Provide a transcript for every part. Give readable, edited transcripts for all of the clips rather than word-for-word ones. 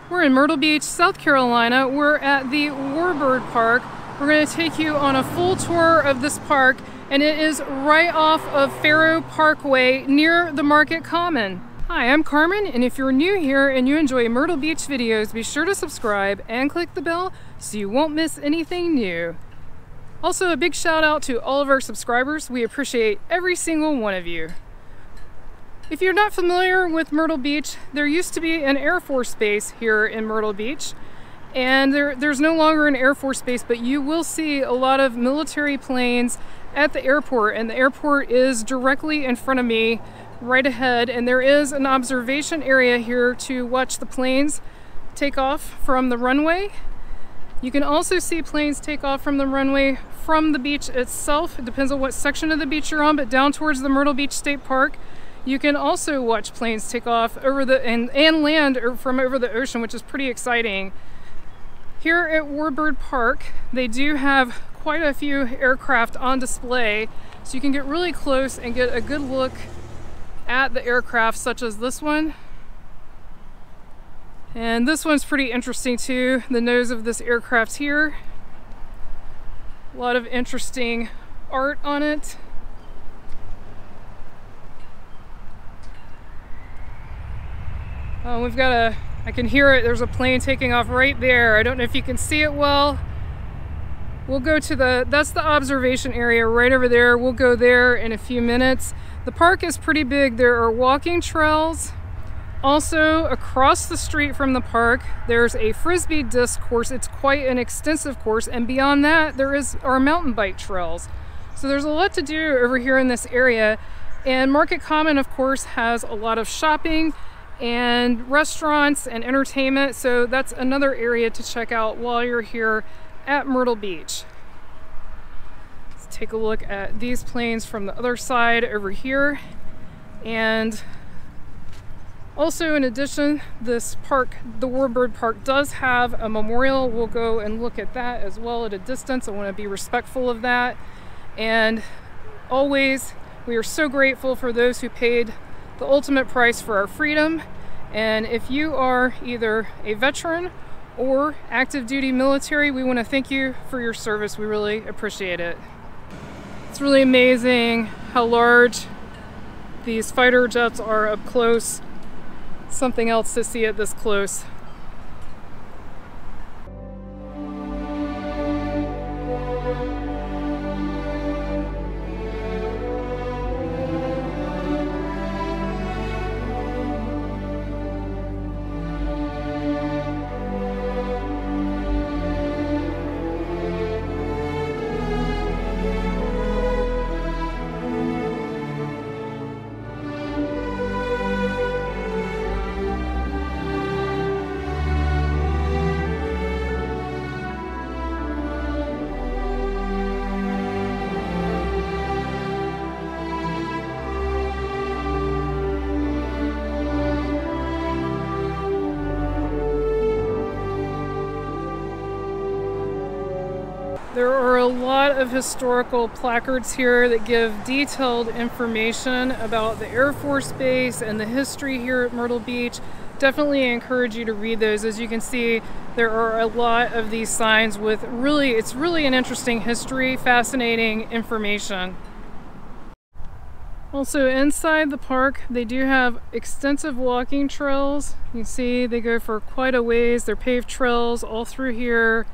We're in Myrtle Beach, South Carolina. We're at the Warbird Park. We're going to take you on a full tour of this park, and it is right off of Farrow Parkway near the Market Common. Hi, I'm Carmen, and if you're new here and you enjoy Myrtle Beach videos, be sure to subscribe and click the bell so you won't miss anything new. Also, a big shout out to all of our subscribers. We appreciate every single one of you. If you're not familiar with Myrtle Beach, there used to be an Air Force base here in Myrtle Beach, and there's no longer an Air Force base, but you will see a lot of military planes at the airport, and the airport is directly in front of me right ahead, and there is an observation area here to watch the planes take off from the runway. You can also see planes take off from the runway from the beach itself. It depends on what section of the beach you're on, but down towards the Myrtle Beach State Park, you can also watch planes take off over the and land from over the ocean, which is pretty exciting. Here at Warbird Park, they do have quite a few aircraft on display, so you can get really close and get a good look at the aircraft, such as this one. And this one's pretty interesting too, the nose of this aircraft here. A lot of interesting art on it. We've got I can hear it, there's a plane taking off right there. I don't know if you can see it well. We'll go to that's the observation area right over there. We'll go there in a few minutes. The park is pretty big. There are walking trails. Also, across the street from the park, there's a Frisbee disc course. It's quite an extensive course, and beyond that, there are mountain bike trails. So there's a lot to do over here in this area. And Market Common, of course, has a lot of shopping and restaurants and entertainment, so that's another area to check out while you're here at Myrtle Beach. Let's take a look at these planes from the other side over here. And also, in addition, this park, the Warbird Park, does have a memorial. We'll go and look at that as well at a distance. I want to be respectful of that. And always, we are so grateful for those who paid the ultimate price for our freedom. And if you are either a veteran or active duty military, we want to thank you for your service. We really appreciate it. It's really amazing how large these fighter jets are up close. Something else to see it this close. There are a lot of historical placards here that give detailed information about the Air Force Base and the history here at Myrtle Beach. Definitely encourage you to read those. As you can see, there are a lot of these signs with it's really an interesting history, fascinating information. Also, inside the park, they do have extensive walking trails. You can see they go for quite a ways. They're paved trails all through here.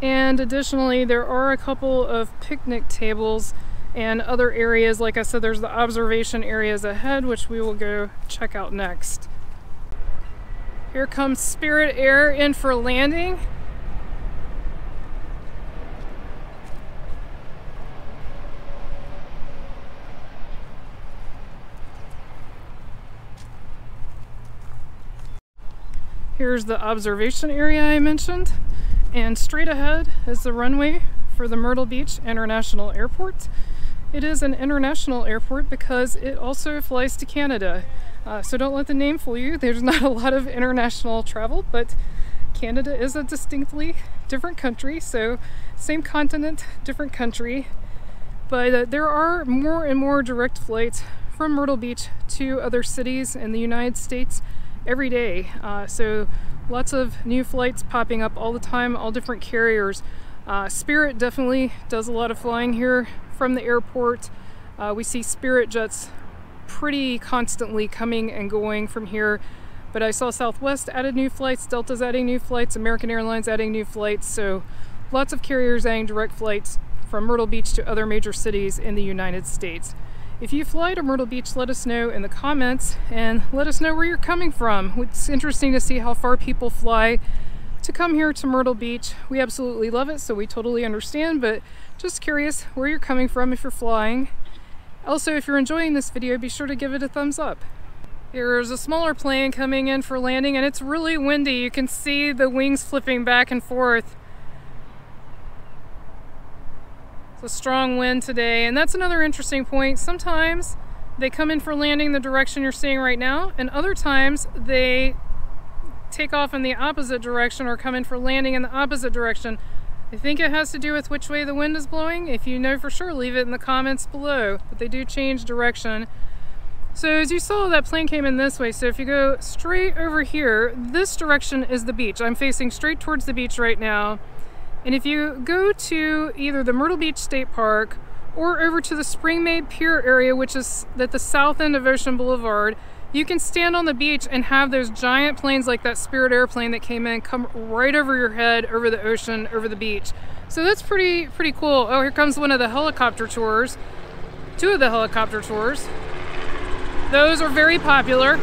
And additionally, there are a couple of picnic tables and other areas. Like I said, there's the observation areas ahead, which we will go check out next. Here comes Spirit Air in for landing. Here's the observation area I mentioned. And straight ahead is the runway for the Myrtle Beach International Airport. It is an international airport because it also flies to Canada. So don't let the name fool you. There's not a lot of international travel, but Canada is a distinctly different country. So same continent, different country. But there are more and more direct flights from Myrtle Beach to other cities in the United States every day. So Lots of new flights popping up all the time, all different carriers. Spirit definitely does a lot of flying here from the airport. We see Spirit jets pretty constantly coming and going from here. But I saw Southwest added new flights, Delta's adding new flights, American Airlines adding new flights. So lots of carriers adding direct flights from Myrtle Beach to other major cities in the United States. If you fly to Myrtle Beach, let us know in the comments and let us know where you're coming from. It's interesting to see how far people fly to come here to Myrtle Beach. We absolutely love it, so we totally understand, but just curious where you're coming from if you're flying. Also, if you're enjoying this video, be sure to give it a thumbs up. Here's a smaller plane coming in for landing, and it's really windy. You can see the wings flipping back and forth. It's a strong wind today, and that's another interesting point. Sometimes they come in for landing the direction you're seeing right now, and other times they take off in the opposite direction or come in for landing in the opposite direction. I think it has to do with which way the wind is blowing. If you know for sure, leave it in the comments below, but they do change direction. So as you saw, that plane came in this way. So if you go straight over here, this direction is the beach. I'm facing straight towards the beach right now. And if you go to either the Myrtle Beach State Park or over to the Spring-Made Pier area, which is at the south end of Ocean Boulevard, you can stand on the beach and have those giant planes like that Spirit airplane that came in come right over your head, over the ocean, over the beach. So that's pretty cool. Oh, here comes one of the helicopter tours. Two of the helicopter tours. Those are very popular.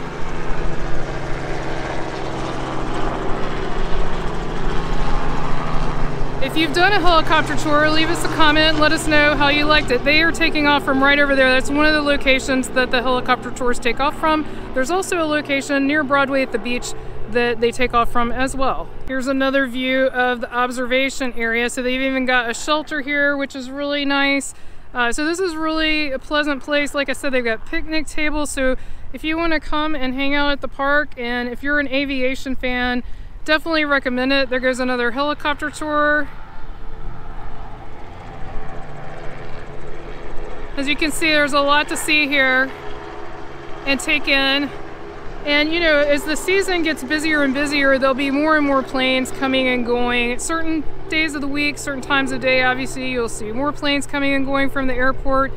If you've done a helicopter tour, leave us a comment and let us know how you liked it. They are taking off from right over there. That's one of the locations that the helicopter tours take off from. There's also a location near Broadway at the beach that they take off from as well. Here's another view of the observation area. So they've even got a shelter here, which is really nice. So this is really a pleasant place. Like I said, they've got picnic tables. So if you want to come and hang out at the park, and if you're an aviation fan, definitely recommend it. There goes another helicopter tour. As you can see, there's a lot to see here and take in. And you know, as the season gets busier and busier, there'll be more and more planes coming and going. At certain days of the week, certain times of day, obviously, you'll see more planes coming and going from the airport.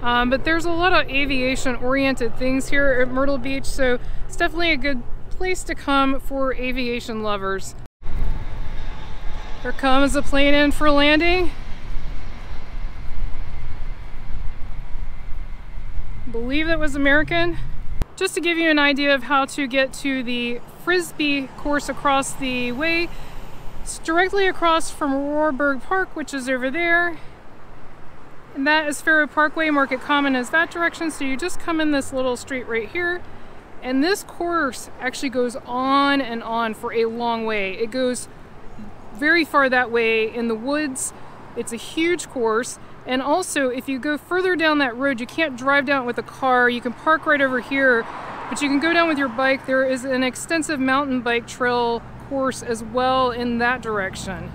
But there's a lot of aviation-oriented things here at Myrtle Beach, so it's definitely a good place to come for aviation lovers. Here comes the plane in for landing. I believe that was American. Just to give you an idea of how to get to the Frisbee course across the way, it's directly across from Warbird Park, which is over there. And that is Farrow Parkway. Market Common is that direction, so you just come in this little street right here. And this course actually goes on and on for a long way. It goes very far that way in the woods. It's a huge course. And also, if you go further down that road, you can't drive down with a car. You can park right over here, but you can go down with your bike. There is an extensive mountain bike trail course as well in that direction.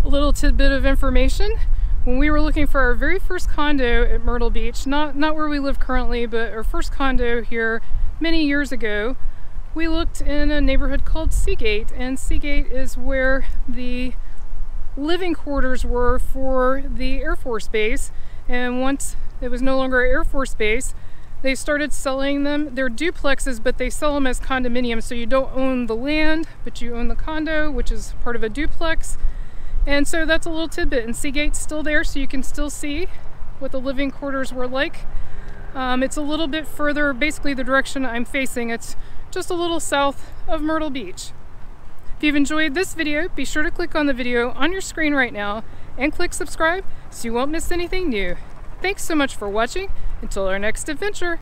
A little tidbit of information. When we were looking for our very first condo at Myrtle Beach, not where we live currently, but our first condo here many years ago, we looked in a neighborhood called Seagate, and Seagate is where the living quarters were for the Air Force Base. And once it was no longer an Air Force Base, they started selling them. They're duplexes, but they sell them as condominiums, so you don't own the land, but you own the condo, which is part of a duplex. And so that's a little tidbit, and Seagate's still there, so you can still see what the living quarters were like. It's a little bit further, basically the direction I'm facing. It's just a little south of Myrtle Beach. If you've enjoyed this video, be sure to click on the video on your screen right now and click subscribe so you won't miss anything new. Thanks so much for watching. Until our next adventure.